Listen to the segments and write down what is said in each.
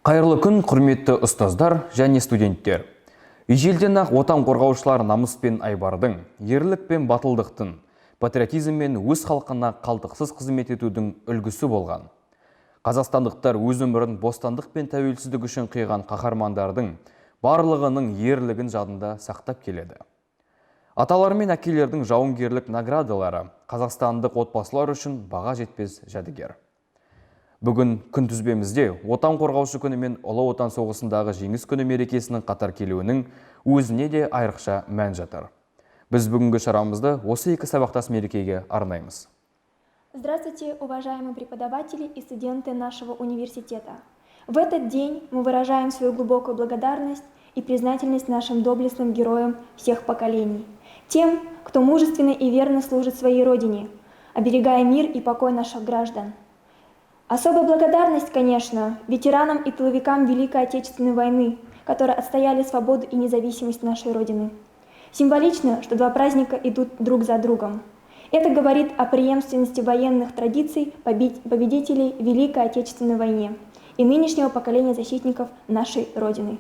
Қайырлы күн, құрметті ұстаздар және студенттер. Ежелден ақ отан қорғаушылар намыс пен айбардың, ерлік пен батылдықтың, патриотизм мен өз халқына қалтықсыз қызмет етудің үлгісі болған. Қазақстандықтар өз өмірін бостандық пен тәуелсіздік үшін қиған қаһармандардың барлығының ерлігін жадында сақтап келеді. Аталар мен әкелердің жауынгерлік наградалары қазақстандық отбасылар үшін баға жетпес жәдігер. Бүгін күнтізбемізде отан қорғаушы күні мен ұлы отан соғысындағы жеңіс күні мерекесінің қатар келуінің өзіне де айрықша мән жатыр. Біз бүгінгі шарамызды осы екі сабақтас мерекеге арнаймыз. Здравствуйте, уважаемые преподаватели и студенты нашего университета. В этот день мы выражаем свою глубокую благодарность и признательность нашим доблестным героям всех поколений, тем, кто мужественно и верно служит своей родине, оберегая мир и покой наших граждан. Особая благодарность, конечно, ветеранам и тыловикам Великой Отечественной войны, которые отстояли свободу и независимость нашей Родины. Символично, что два праздника идут друг за другом. Это говорит о преемственности военных традиций победителей Великой Отечественной войне и нынешнего поколения защитников нашей Родины.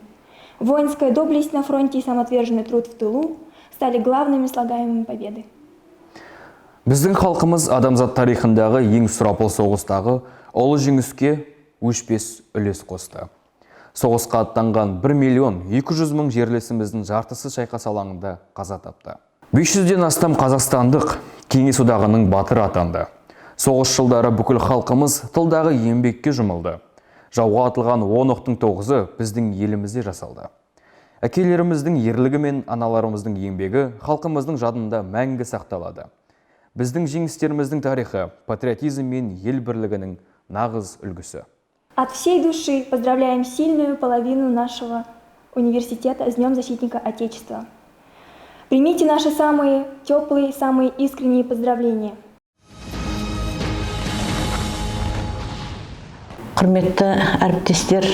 Воинская доблесть на фронте и самоотверженный труд в тылу стали главными слагаемыми победы. Біздің халқымыз адамзат тарихындағы ең сұрапыл соғыстағы ұлы жеңіске өшпес үлес қосты. Соғысқа аттанған 1.200.000 жерлесіміздің жартысы шайқас алаңында қаза тапты. 500-ден астам қазақстандық Кеңес одағының батыры атанды. Соғыс жылдары бүкіл халқымыз тылдағы еңбекке жұмылды. Жауға атылған 10 оқтың 9-ы біздің елімізде жасалды. Әкелеріміздің ерлігі мен аналарымыздың еңбегі халқымыздың жадында мәңгі сақталады. Біздің жеңістеріміздің тарихы патриотизм мен ел бірлігінің нағыз үлгісі. От всей души поздравляем сильную половину нашего университета с Днем Защитника Отечества. Примите наши самые теплые, самые искренние поздравления. Құрметті әріптестер,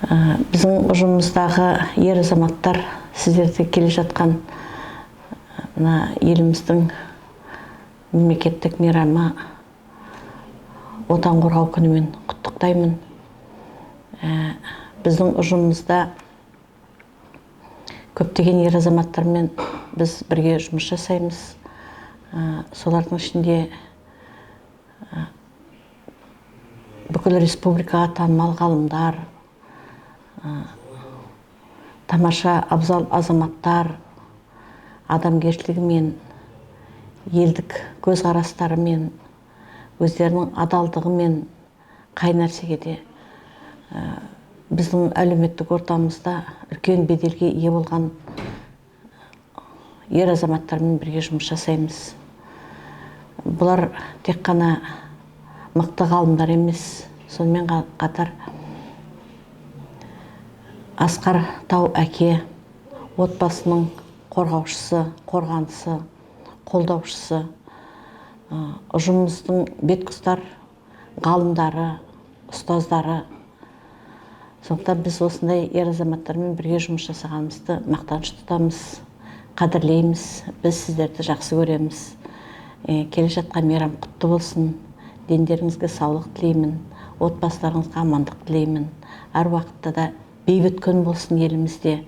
біздің ұжымымыздағы ер азаматтар, сіздерде келе жатқан еліміздің мемлекеттік мейрамы отан қорғау күнімен құттықтаймын. Біздің ұжымымызда көптеген ер азаматтармен біз бірге жұмыс жасаймыз. Солардың ішінде бүкіл республикаға танымал ғалымдар, тамаша абзал азаматтар, адамгершілігімен, елдік көзқарастарымен, өздерінің адалдығымен қай нәрсеге де біздің әлеуметтік ортамызда үлкен беделге ие болған ер азаматтармен бірге жұмыс жасаймыз. Бұлар тек қана мықты ғалымдар емес, сонымен қатар Асқар Тау әке, отбасының қорғаушысы, қорғанысы, қолдаушысы, ұжымымыздың бетқұстар, ғалымдары, ұстаздары. Сондықтан біз осындай ер азаматтармен бірге жұмыс жасағанымызды мақтаныш тұтамыз, қадірлейміз, біз сіздерді жақсы көреміз. Келе жатқан мейрам құтты болсын, дендеріңізге саулық тілеймін, отбасыларыңызға амандық тілеймін. Әр уақытта да бейбіт күн болсын елімізде.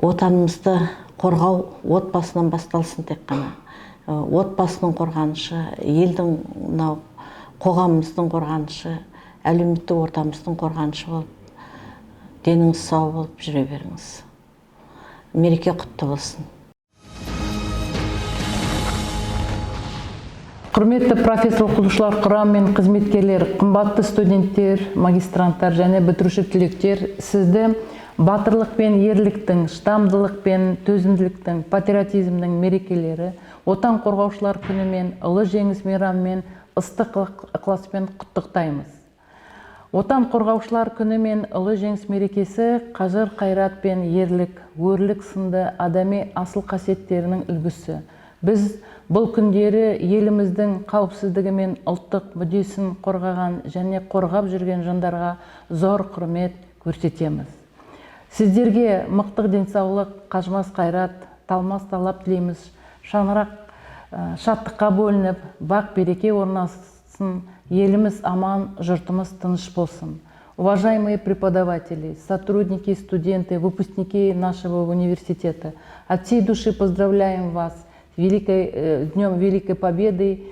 Отанымызды қорғау отбасынан басталсын тек қана. Отбасының қорғанышы, елдің қоғамымыздың қорғанышы, әлеуметтік ортамыздың қорғанышы болып, деніңіз сау болып жүре беріңіз. Мереке құтты болсын. Құрметті профессор оқытушылар құрамы мен қызметкерлер, қымбатты студенттер, магистранттар және бітіруші түлектер, сізді батырлық пен ерліктің, шыдамдылық пен төзімділіктің, патриотизмнің мерекелері, отан қорғаушылар күні мен ұлы жеңіс мейрамымен ыстық ықыласпен құттықтаймыз. Отан қорғаушылар күні мен ұлы жеңіс мерекесі қажыр қайрат пен ерлік, өрлік сынды адами асыл қасиеттерінің үлгісі. Біз бұл күндері еліміздің қауіпсіздігі мен ұлттық мүддесін қорғаған және қорғап жүрген жандарға зор құрмет көрсетеміз. Сіздерге мықтық денсаулық, қажымас қайрат, талмас талап тілейміз. Шаңырақ шаттыққа бөлініп, бақ береке орнас жақсарсын, еліміз аман, жұртымыз тыныш болсын. Уважаемые преподаватели, сотрудники, студенты, выпускники нашего университета, от всей души поздравляем вас с Днем Великой Победы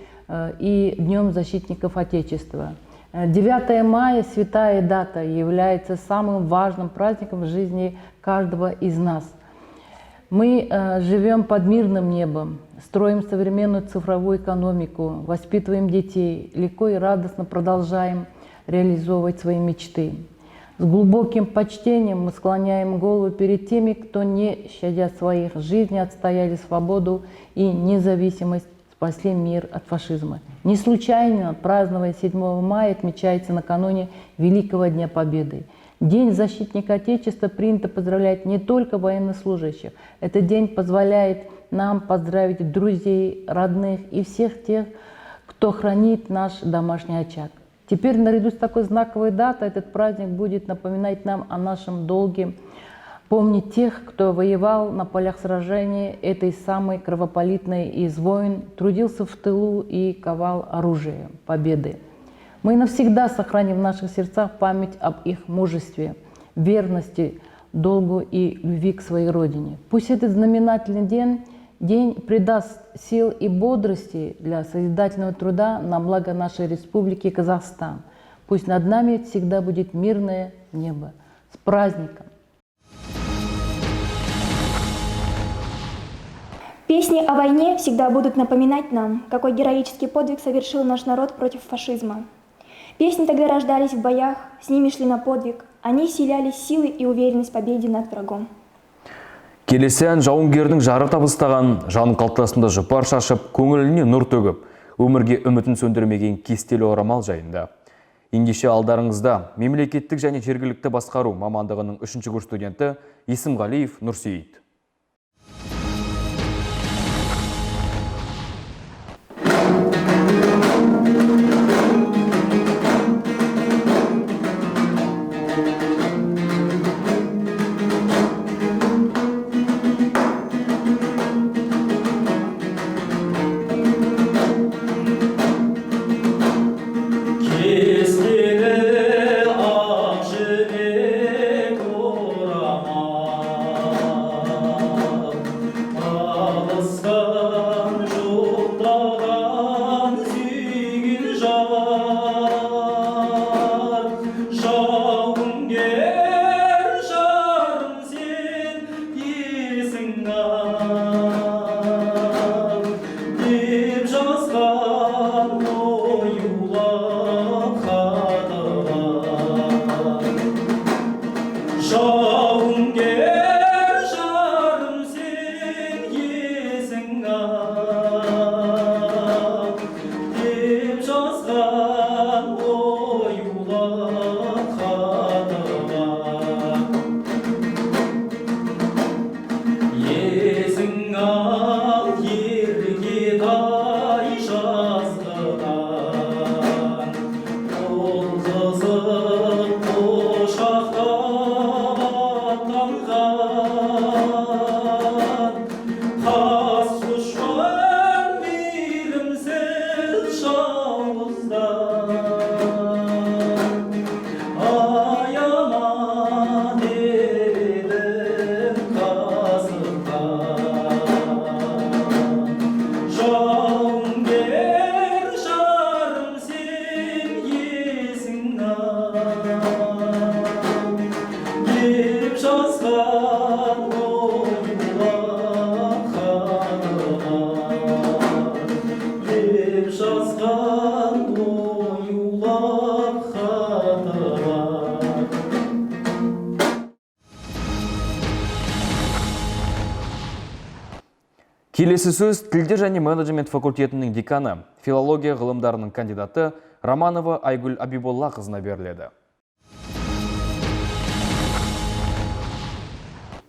и Днем Защитников Отечества. 9 мая, святая дата, является самым важным праздником в жизни каждого из нас. Мы живем под мирным небом, строим современную цифровую экономику, воспитываем детей, легко и радостно продолжаем реализовывать свои мечты. С глубоким почтением мы склоняем голову перед теми, кто, не щадя своих жизней, отстояли свободу и независимость, спасли мир от фашизма. Не случайно, праздновая 7 мая, отмечается накануне Великого Дня Победы. День защитника Отечества принято поздравлять не только военнослужащих. Этот день позволяет нам поздравить друзей, родных и всех тех, кто хранит наш домашний очаг. Теперь, наряду с такой знаковой датой, этот праздник будет напоминать нам о нашем долге помнить тех, кто воевал на полях сражений этой самой кровопролитной из войн, трудился в тылу и ковал оружие победы. Мы навсегда сохраним в наших сердцах память об их мужестве, верности, долгу и любви к своей родине. Пусть этот знаменательный день придаст сил и бодрости для созидательного труда на благо нашей республики Казахстан. Пусть над нами всегда будет мирное небо. С праздником! Песни о войне всегда будут напоминать нам, какой героический подвиг совершил наш народ против фашизма. Песни тогда рождались в боях, с ними шли на подвиг. Они вселяли силы и уверенность в победе над врагом. Келесі ән жауынгердің жары табыстаған, жан қалтасында жұпар шашып, көңіліне нұр төгіп, өмірге үмітін сөндірмеген кестелі орамал жайында. Ендеше алдарыңызда мемлекеттік және жергілікті басқару мамандығының 3-ші курс студенті Есімғалиев Нұрсейіт. Келесі сөз тілдер және менеджмент факультетінің деканы, филология ғылымдарының кандидаты Романова Айгүл Абиболла қызына беріледі.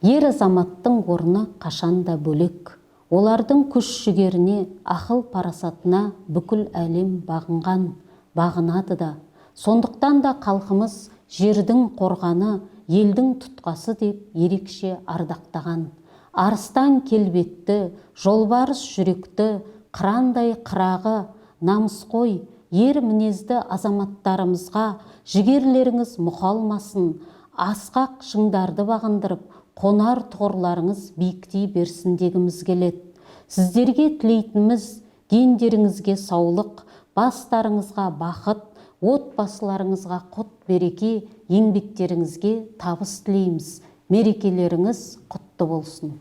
Ер азаматтың орны қашанда бөлек. Олардың күш жігеріне, ақыл парасатына бүкіл әлем бағынған, бағынады да. Сондықтан да халқымыз жердің қорғаны, елдің тұтқасы деп ерекше ардақтаған. Арыстан келбетті, жолбарыс жүректі, қырандай қырағы, намысқой, ер мінезді азаматтарымызға жігерлеріңіз мұқалмасын, асқақ шыңдарды бағындырып, қонар тұғырларыңыз биіктей берсін дегіміз келеді. Сіздерге тілейтініміз дендеріңізге саулық, бастарыңызға бақыт, отбасыларыңызға құт береке, еңбектеріңізге табыс тілейміз. Мерекелеріңіз құтты болсын.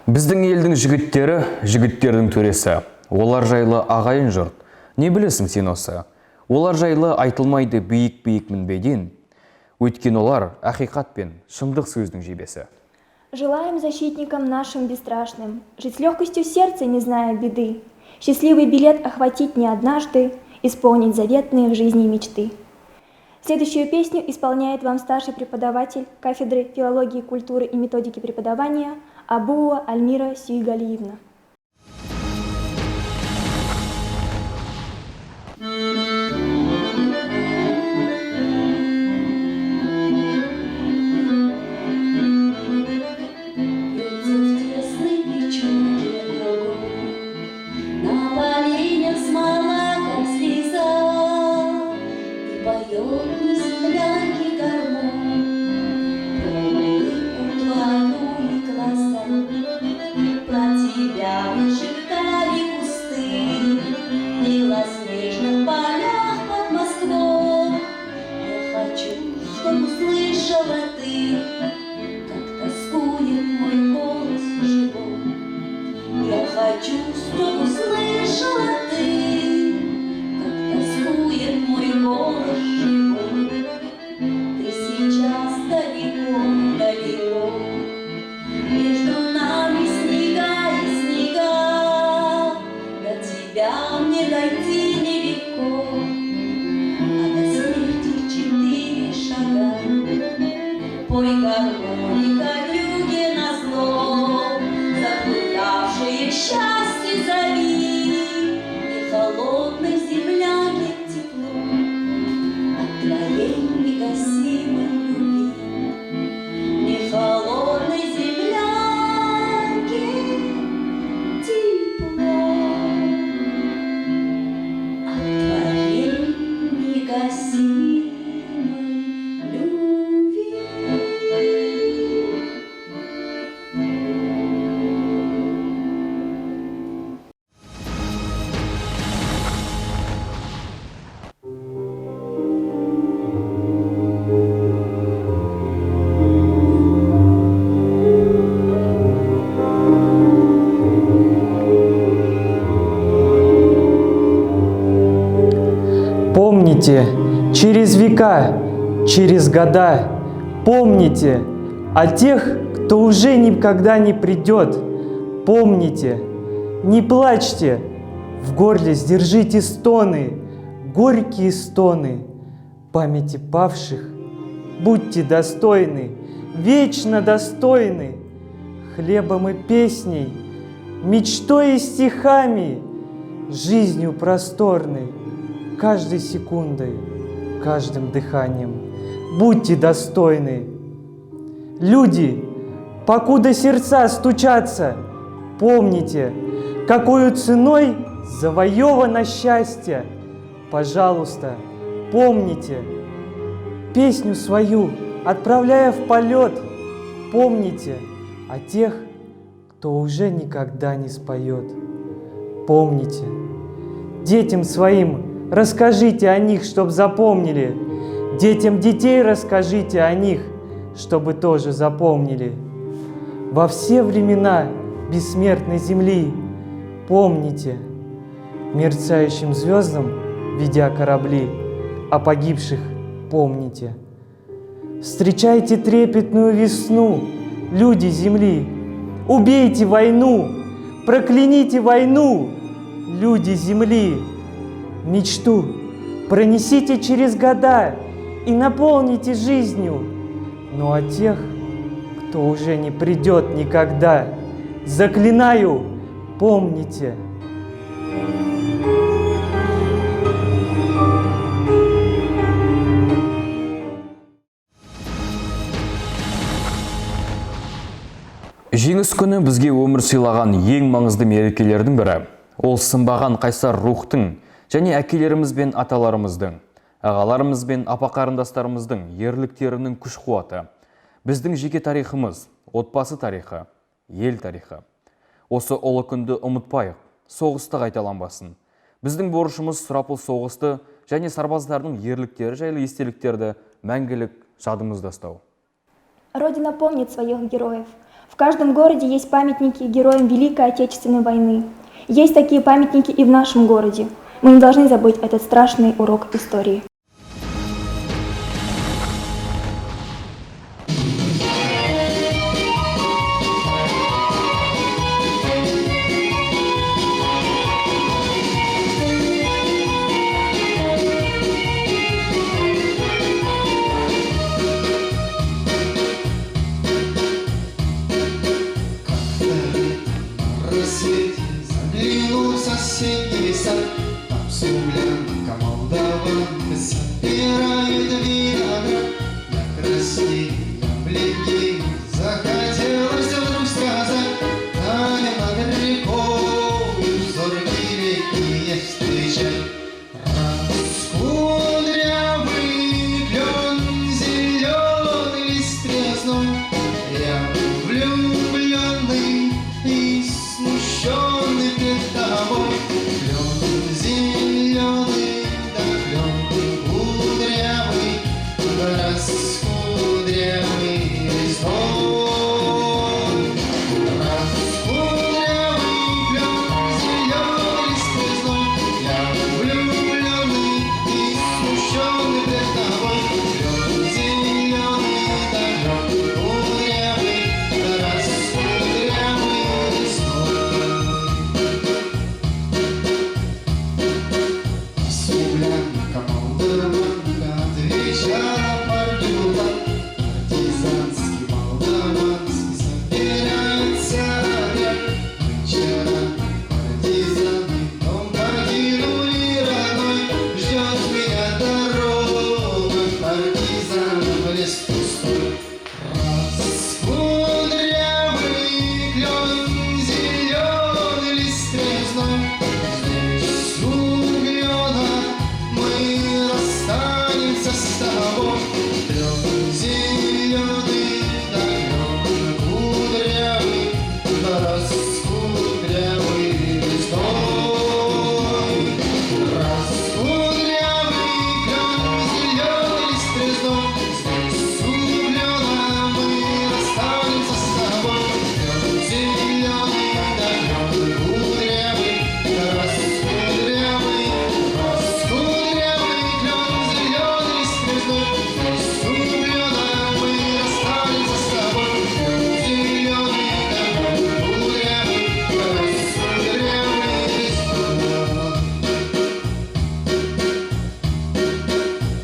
Біздің елдің жігіттері, жігіттердің төресі. Олар жайлы ағайын жұрт. Не білесің сен осы? Олар жайлы айтылмайды биік-биік мінбеден. Өйткені олар ақиқат пен шындық сөздің жебесі. Желаем защитникам нашим бесстрашным жить с легкостью сердца, не зная беды, счастливый билет охватить не однажды, исполнить заветные в жизни мечты. Следующую песню исполняет вам старший преподаватель кафедры филологии, культуры и методики преподавания Абуова Альмира Сюйгалиевна. Помните, через века, через года, помните о тех, кто уже никогда не придет. Помните, не плачьте, в горле сдержите стоны, горькие стоны. Памяти павших будьте достойны, вечно достойны. Хлебом и песней, мечтой и стихами, жизнью просторной, каждой секундой, каждым дыханием. Будьте достойны. Люди, покуда сердца стучатся, помните, какою ценой завоевано счастье. Пожалуйста, помните, песню свою, отправляя в полет, помните о тех, кто уже никогда не споет. Помните, детям своим расскажите о них, чтоб запомнили. Детям детей расскажите о них, чтобы тоже запомнили. Во все времена бессмертной земли помните, мерцающим звездам, ведя корабли, о погибших помните. Встречайте трепетную весну, люди земли. Убейте войну, прокляните войну, люди земли. Мечту пронесите через года и наполните жизнью. Ну а тех, кто уже не придет никогда, заклинаю, помните. Жеңіс күні бізге өмір сыйлаған ең маңызды мерекелердің бірі. Ол сынбаған қайсар рухтың және әкелеріміз бен аталарымыздың, ағаларымыз бен апа қарындастарымыздың ерліктерінің күш қуаты. Біздің жеке тарихымыз, отбасы тарихы, ел тарихы. Осы ұлы күнді ұмытпайық, соғысты қайталанбасын. Біздің борышымыз сұрапыл соғысты және сарбаздардың ерліктері жайлы естеліктерді мәңгілік жадымызда ұстау. Родина помнит своих героев. В каждом городе есть памятники героям Великой Отечественной войны. Есть такие памятники и в нашем городе. Мы не должны забыть этот страшный урок истории. Заглянул в соседний сад, там сулянка молдаванка собирает виноград. Я краснею, я бледнею, захотелось вдруг сказать: Таня, над рекою зоркие летние встречать. Раскудрявый клен, зеленый лист резной, я влюбленный и смущенный пред тобой. Клен зеленый, да клен кудрявый, раскудрявый листой. Раскудрявый клен, зеленый лист резной, я влюбленный и смущенный пред тобой. Клен зеленый, да клен кудрявый, раскудрявый листой. Сулянка, молдаванка, отвечала Паргюла. Партизанский, молдаванский собирается отряд. Мы вчера партизаны дом покинули родной. Ждет меня дорога, партизан в лес пустой. Раскудрявый клен, зеленый лист резной, здесь у клена мы расстанемся с тобой. Клен зеленый, да клен кудрявый, да раскудрявый листой. Раскудрявый клен, зеленый лист резной, здесь у клена мы расстанемся с тобой. Клен зеленый, да клен кудрявый, да раскудрявый, раскудрявый клен, зеленый лист резной, здесь у клена мы расстанемся с тобой. Клен зеленый, да клен кудрявый, да раскудрявый листой.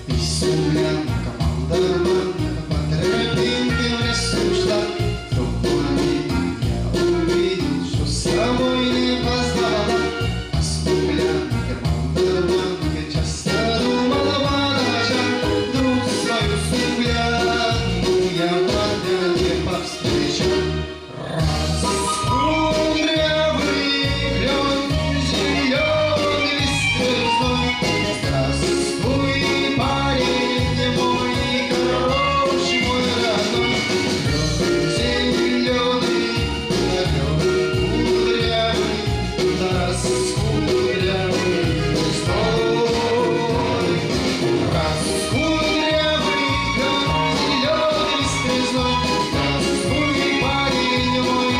И сулянка, молдаванка по тропинке в лесу шла. В тумане я увидел, что с собой не позвала. О сулянке, молдаванке часто думала молодожь. Вдруг свою сулянку я в отряде повстречал. Раскудрявый клен, зеленый лист резной, здравствуй, парень мой, хороший мой родной. Клен зеленый, да клен кудрявый, да раскудрявый листой. Раскудрявый клен, зеленый лист резной, здравствуй, парень мой,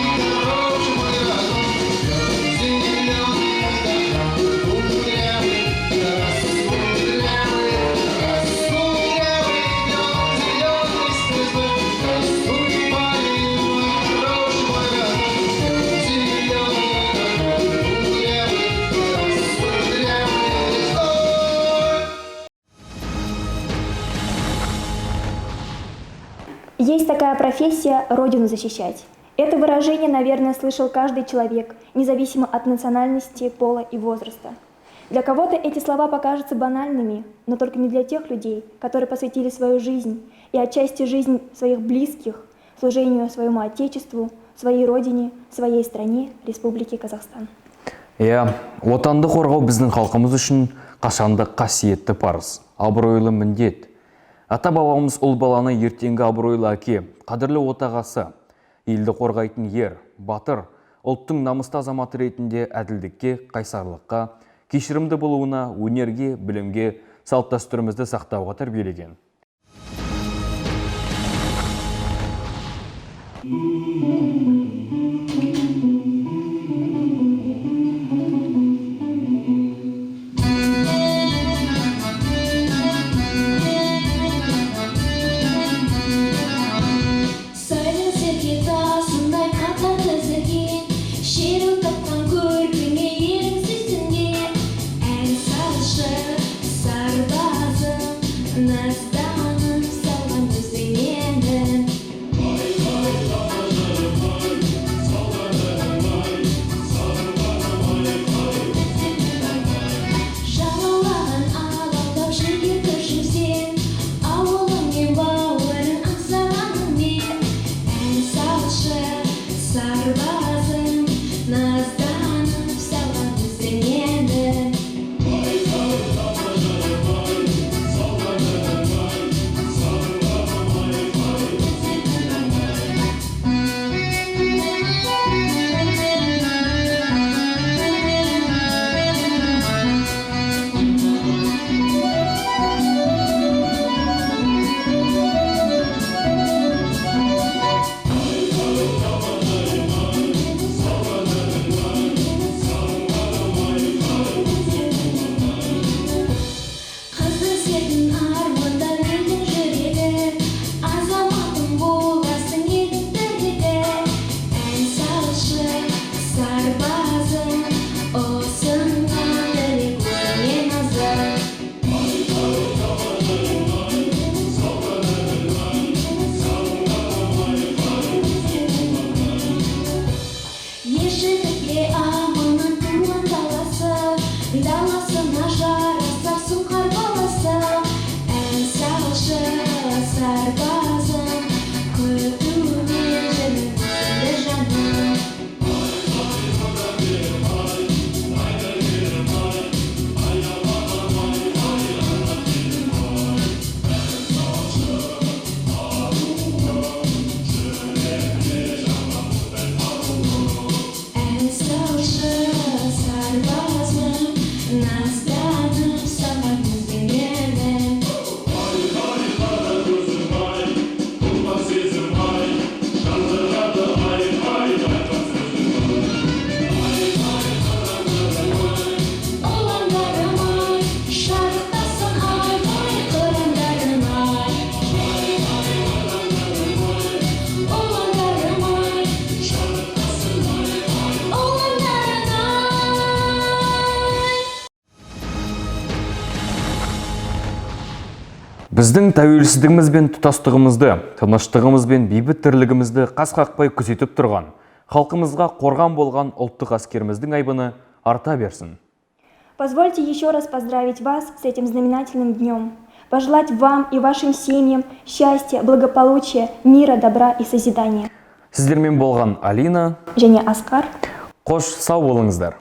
хороший мой родной. Клен зеленый, да клен кудрявый, да раскудрявый, раскудрявый клен, зеленый лист резной, здравствуй, парень мой, хороший мой родной. Клен зеленый, да клен кудрявый, да раскудрявый листой. Есть такая профессия – родину защищать. Это выражение, наверное, слышал каждый человек, независимо от национальности, пола и возраста. Для кого-то эти слова покажутся банальными, но только не для тех людей, которые посвятили свою жизнь и отчасти жизнь своих близких служению своему Отечеству, своей родине, своей стране, Республике Казахстан. Отанды қорғау біздің халқымыз үшін қашанда қасиетті парыз, абыройлы міндет. Ата-бабамыз ұл баланы ертеңгі абыройлы әке, қадірлі отағасы, елді қорғайтын ер, батыр, ұлттың намысты азаматы ретінде әділдікке, қайсарлыққа, кешірімді болуына, өнерге, білімге, салт-дәстүрімізді сақтауға тәрбиелеген. Біздің тәуелсіздігіміз бен тұтастығымызды, тыныштығымыз бен бейбіт тірлігімізді қас қақпай күзетіп тұрған, халқымызға қорған болған ұлттық әскеріміздің айбыны арта берсін. Позвольте еще раз поздравить вас с этим знаменательным днем. Пожелать вам и вашим семьям счастья, благополучия, мира, добра и созидания. Сіздермен болған Алина және Аскар. Қош сау болыңыздар.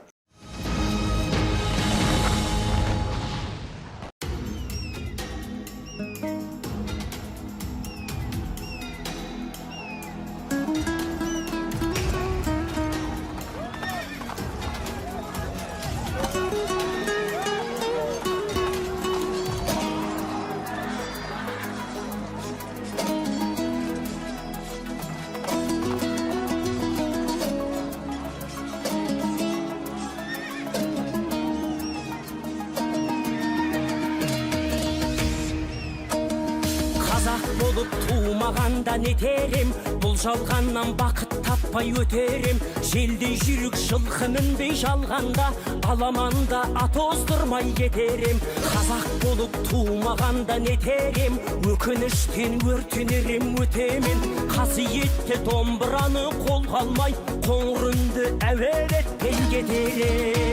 Қазақ болып туымағанда нетерем, бұл жалғаннан бақыт таппай өтерем. Желдей жүрік жылқы мінбей жалғанда, аламанда ат оздырмай кетерем. Қазақ болып туымағанда нетерем, өкініштен өртенерем өтемен. Қасиетті домбыраны қолға алмай, қоңыр үнді әуелетпен кетерем.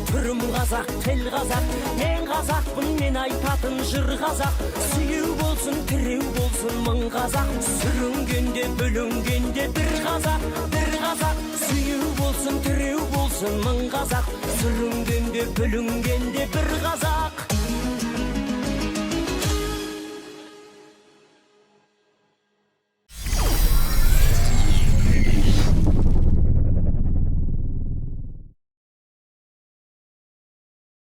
Түрім қазақ, тіл қазақ, мен қазақпын, мен айтатын жыр қазақ. Сүйеу болсын, тіреу болсын, мың қазақ. Сүрінгенде, бүлінгенде бір қазақ, бір қазақ. Сүйеу болсын, тіреу болсын, мың қазақ. Сүрінгенде, бүлінгенде бір қазақ.